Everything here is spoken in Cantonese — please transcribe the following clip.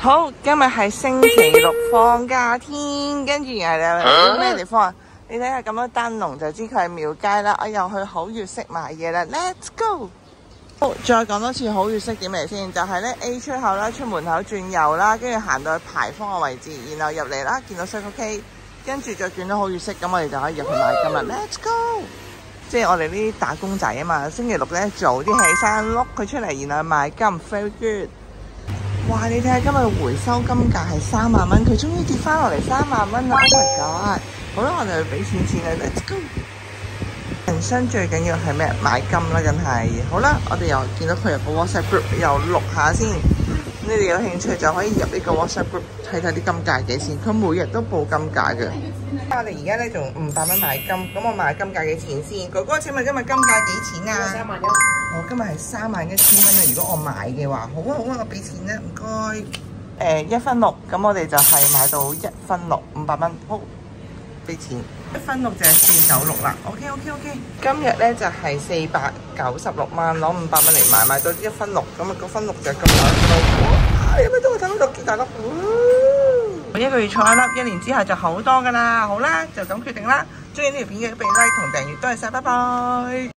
好，今日係星期六放假天，跟住然後你去咩地方啊？你睇下咁樣燈籠就知佢係廟街啦。我又去好月色買嘢啦 ，Let's go！ 好，再講多次好月色點嚟先，就係咧 A 出口啦，出門口轉右啦，跟住行到去牌坊嘅位置，然後入嚟啦，見到 Circle K， 跟住就轉到好月色，咁我哋就可以入去買金啦 ，Let's go！ 即係我哋呢啲打工仔啊嘛，星期六咧早啲起身碌佢出嚟，然後買金 ，very good。哇！你睇下今日回收金價係3萬蚊，佢終於跌翻落嚟3萬蚊啦 ！Oh my god！ 好啦，我哋去俾錢先啦 ，Let's go！ 人生最緊要係咩？買金啦，梗係。好啦，我哋又見到佢有個 WhatsApp group， 又錄下先。你哋有興趣就可以入呢個 WhatsApp group 睇睇啲金價幾錢。佢每日都報金價嘅。我哋而家咧仲500蚊買金，咁我買金價幾錢先？哥哥請問今日金價幾錢啊？3萬1。我今日係31000蚊啊！如果我買嘅話，好啊好啊，我俾錢啦，唔該。1分6，咁我哋就係買到1分6 500蚊，好，俾錢。1分6就係496啦。OK。今日咧就係496蚊，攞500蚊嚟買到1分6，咁啊1分6就咁大粒。有咩都會睇到幾大粒？我1個月坐1粒，1年之後就好多噶啦。好啦，就咁決定啦。中意呢條片嘅俾 like 同訂閱，多謝晒，拜拜。